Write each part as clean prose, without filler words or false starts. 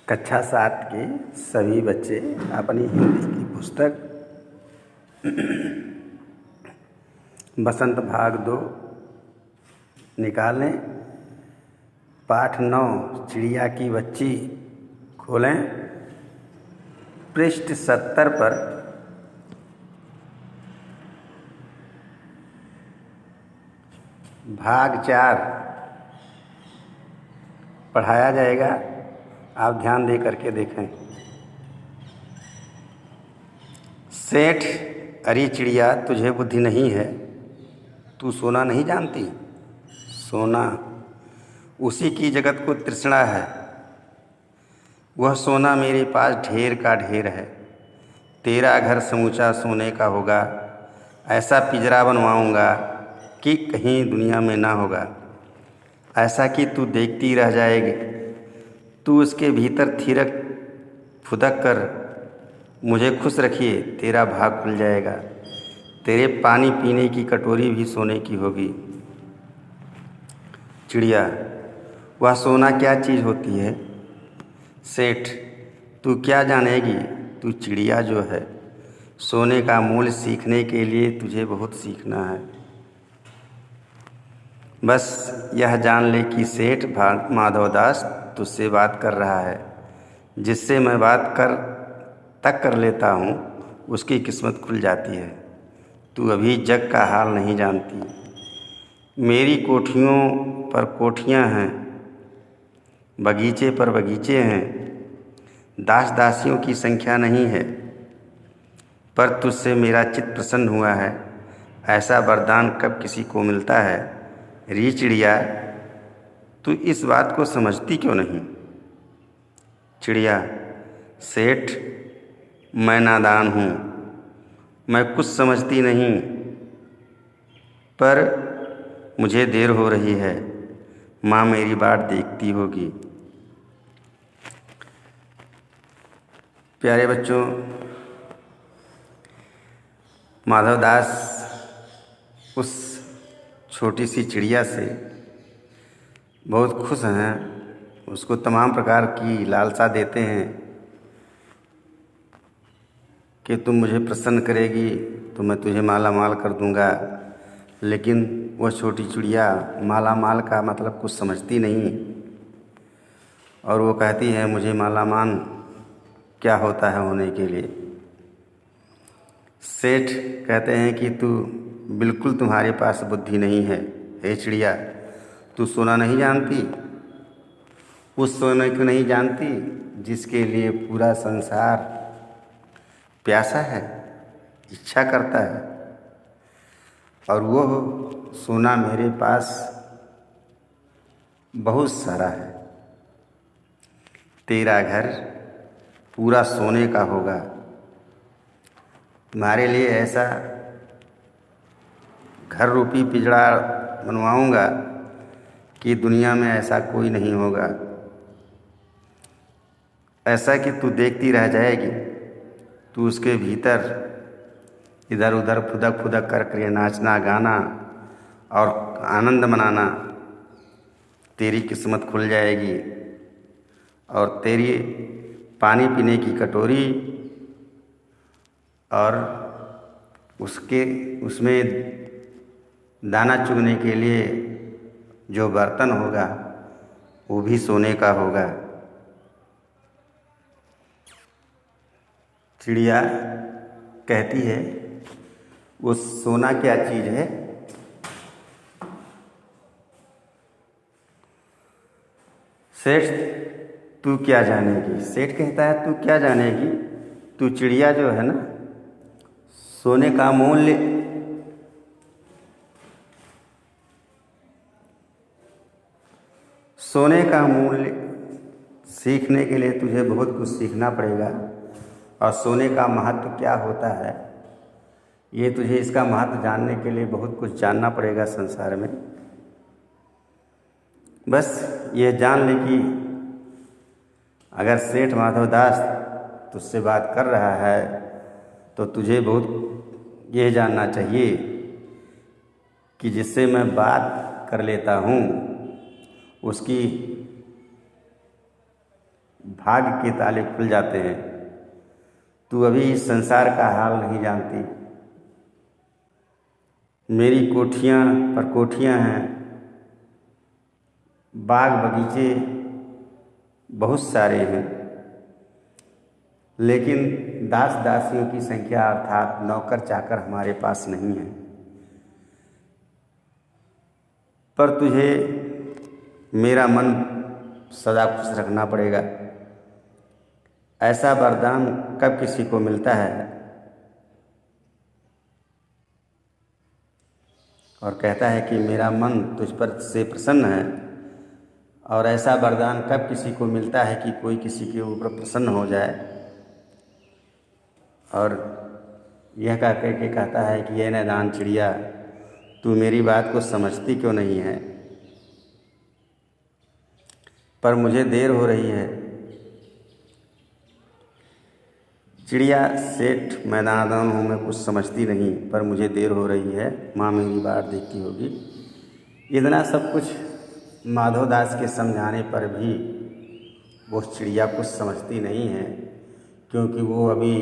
कक्षा 7 के सभी बच्चे अपनी हिंदी की पुस्तक बसंत भाग 2 निकालें। पाठ 9 चिड़िया की बच्ची खोलें। पृष्ठ 70 पर भाग 4 पढ़ाया जाएगा। आप ध्यान दे करके देखें। सेठ, अरे चिड़िया, तुझे बुद्धि नहीं है? तू सोना नहीं जानती? सोना उसी की जगत को तृष्णा है। वह सोना मेरे पास ढेर का ढेर है। तेरा घर समूचा सोने का होगा। ऐसा पिंजरा बनवाऊंगा कि कहीं दुनिया में ना होगा। ऐसा कि तू देखती रह जाएगी। तू उसके भीतर थिरक फुदक कर मुझे खुश रखिए, तेरा भाग खुल जाएगा। तेरे पानी पीने की कटोरी भी सोने की होगी। चिड़िया, वह सोना क्या चीज़ होती है? सेठ, तू क्या जानेगी? तू चिड़िया जो है। सोने का मूल्य सीखने के लिए तुझे बहुत सीखना है। बस यह जान ले कि सेठ माधवदास तुझसे बात कर रहा है। जिससे मैं बात कर लेता हूँ, उसकी किस्मत खुल जाती है। तू अभी जग का हाल नहीं जानती। मेरी कोठियों पर कोठियाँ हैं, बगीचे पर बगीचे हैं। दास दासियों की संख्या नहीं है, पर तुझसे मेरा चित्त प्रसन्न हुआ है। ऐसा वरदान कब किसी को मिलता है? री चिड़िया, तू इस बात को समझती क्यों नहीं? चिड़िया, सेठ, मैं नादान हूँ। मैं कुछ समझती नहीं, पर मुझे देर हो रही है। माँ मेरी बाट देखती होगी। प्यारे बच्चों, माधवदास उस छोटी सी चिड़िया से बहुत खुश हैं। उसको तमाम प्रकार की लालसा देते हैं कि तुम मुझे प्रसन्न करेगी तो मैं तुझे माला माल कर दूंगा। लेकिन वह छोटी चिड़िया माला माल का मतलब कुछ समझती नहीं, और वो कहती है मुझे माला माल क्या होता है होने के लिए। सेठ कहते हैं कि बिल्कुल तुम्हारे पास बुद्धि नहीं है। हे चिड़िया, तू सोना नहीं जानती? उस सोने को नहीं जानती जिसके लिए पूरा संसार प्यासा है, इच्छा करता है। और वो सोना मेरे पास बहुत सारा है। तेरा घर पूरा सोने का होगा। तुम्हारे लिए ऐसा घर रूपी पिंजरा बनवाऊंगा कि दुनिया में ऐसा कोई नहीं होगा। ऐसा कि तू देखती रह जाएगी। तू उसके भीतर इधर उधर फुदक फुदक करके नाचना गाना और आनंद मनाना। तेरी किस्मत खुल जाएगी और तेरी पानी पीने की कटोरी और उसमें दाना चुगने के लिए जो बर्तन होगा वो भी सोने का होगा। चिड़िया कहती है वो सोना क्या चीज़ है? सेठ, तू क्या जानेगी? सेठ कहता है तू क्या जानेगी? तू चिड़िया जो है ना, सोने का मूल्य सीखने के लिए तुझे बहुत कुछ सीखना पड़ेगा। और सोने का महत्व क्या होता है, ये तुझे इसका महत्व जानने के लिए बहुत कुछ जानना पड़ेगा संसार में। बस ये जान ले कि अगर सेठ माधवदास तुझसे बात कर रहा है तो तुझे बहुत ये जानना चाहिए कि जिससे मैं बात कर लेता हूँ उसकी भाग्य के ताले खुल जाते हैं। तू अभी इस संसार का हाल नहीं जानती। मेरी कोठियाँ पर कोठियाँ हैं, बाग बगीचे बहुत सारे हैं, लेकिन दास दासियों की संख्या अर्थात नौकर चाकर हमारे पास नहीं है। पर तुझे मेरा मन सदा खुश रखना पड़ेगा। ऐसा वरदान कब किसी को मिलता है। और कहता है कि मेरा मन तुझ पर से प्रसन्न है। और ऐसा वरदान कब किसी को मिलता है कि कोई किसी के ऊपर प्रसन्न हो जाए। और यह कह के कहता है कि ये नादान चिड़िया, तू मेरी बात को समझती क्यों नहीं है। पर मुझे देर हो रही है। चिड़िया, सेठ मैं नादान हूँ, मैं कुछ समझती नहीं, पर मुझे देर हो रही है, माँ मेरी बात देखती होगी। इतना सब कुछ माधवदास के समझाने पर भी वो चिड़िया कुछ समझती नहीं है, क्योंकि वो अभी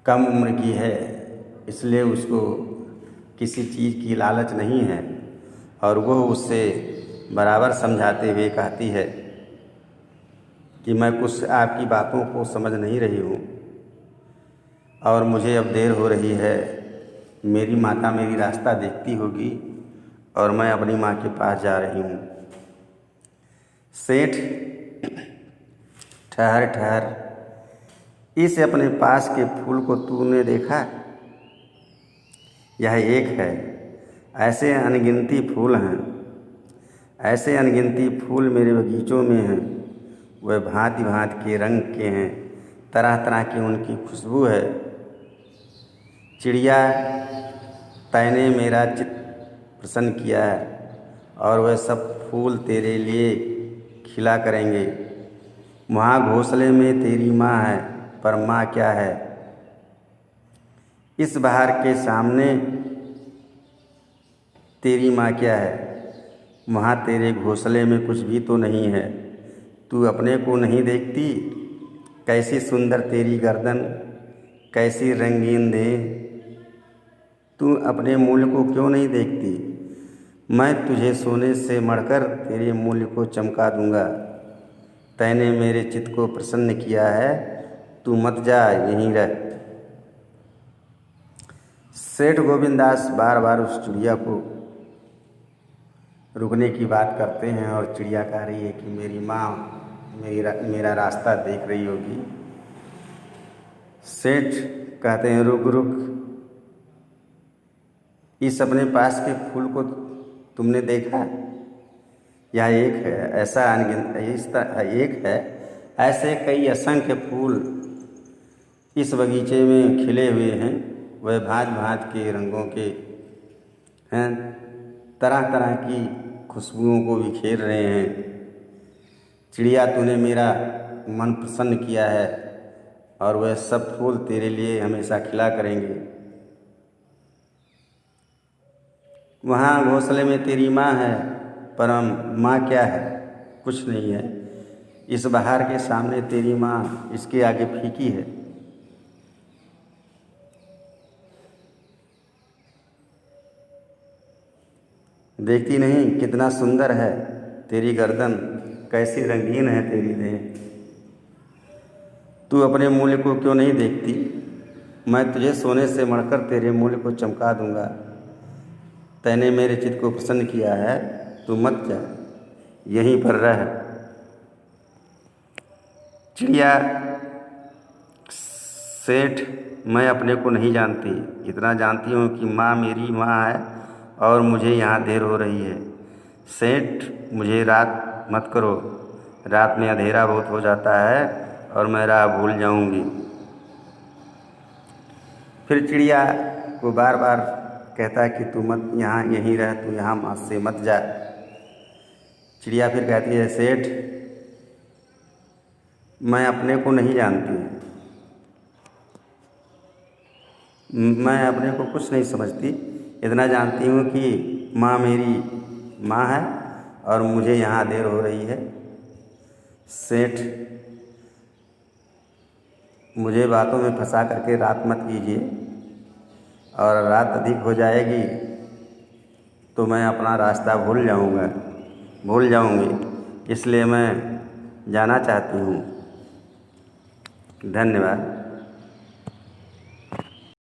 कम उम्र की है, इसलिए उसको किसी चीज़ की लालच नहीं है। और वह उससे बराबर समझाते हुए कहती है कि मैं कुछ आपकी बातों को समझ नहीं रही हूँ और मुझे अब देर हो रही है। मेरी माता मेरी रास्ता देखती होगी और मैं अपनी माँ के पास जा रही हूँ। सेठ, ठहर ठहर, इस अपने पास के फूल को तूने देखा? यह एक है, ऐसे अनगिनती फूल हैं, ऐसे अनगिनती फूल मेरे बगीचों में हैं। वह भांति भांति के रंग के हैं, तरह तरह की उनकी खुशबू है। चिड़िया, तैने मेरा चित्त प्रसन्न किया है और वह सब फूल तेरे लिए खिला करेंगे। वहाँ घोंसले में तेरी माँ है, पर माँ क्या है। इस बहार के सामने तेरी माँ क्या है। वहाँ तेरे घोंसले में कुछ भी तो नहीं है। तू अपने को नहीं देखती? कैसी सुंदर तेरी गर्दन, कैसी रंगीन देह। तू अपने मूल्य को क्यों नहीं देखती? मैं तुझे सोने से मढ़कर तेरे मूल्य को चमका दूंगा। तैने मेरे चित्त को प्रसन्न किया है, तू मत जा, यहीं रह। सेठ गोविंदास बार बार उस चिड़िया को रुकने की बात करते हैं और चिड़िया कह रही है कि मेरी माँ मेरा रास्ता देख रही होगी। सेठ कहते हैं, रुक रुक, इस अपने पास के फूल को तुमने देखा? यह एक है, ऐसा अनगिनत इस तरह एक है, ऐसे कई असंख्य फूल इस बगीचे में खिले हुए हैं। वह भांति भांति के रंगों के हैं, तरह तरह की खुशबुओं को बिखेर रहे हैं। चिड़िया, तूने मेरा मन प्रसन्न किया है और वह सब फूल तेरे लिए हमेशा खिला करेंगे। वहाँ घोंसले में तेरी माँ है, पर माँ क्या है? कुछ नहीं है। इस बहार के सामने तेरी माँ इसके आगे फीकी है। देखती नहीं कितना सुंदर है तेरी गर्दन, कैसी रंगीन है तेरी देह। तू अपने मूल्य को क्यों नहीं देखती? मैं तुझे सोने से मढ़कर तेरे मूल्य को चमका दूंगा। तैने मेरे चित्त को प्रसन्न किया है, तू मत जा, यहीं पर रह। चिड़िया, सेठ मैं अपने को नहीं जानती, इतना जानती हूँ कि माँ मेरी माँ है और मुझे यहाँ देर हो रही है। सेठ, मुझे रात मत करो, रात में अंधेरा बहुत हो जाता है और मैं राह भूल जाऊँगी। फिर चिड़िया को बार बार कहता है कि तू मत यहाँ यहीं रह, तू यहाँ से मत जा। चिड़िया फिर कहती है, सेठ मैं अपने को नहीं जानती, मैं अपने को कुछ नहीं समझती, इतना जानती हूँ कि माँ मेरी माँ है और मुझे यहाँ देर हो रही है। सेठ, मुझे बातों में फंसा करके रात मत कीजिए, और रात अधिक हो जाएगी तो मैं अपना रास्ता भूल जाऊंगी, इसलिए मैं जाना चाहती हूँ। धन्यवाद।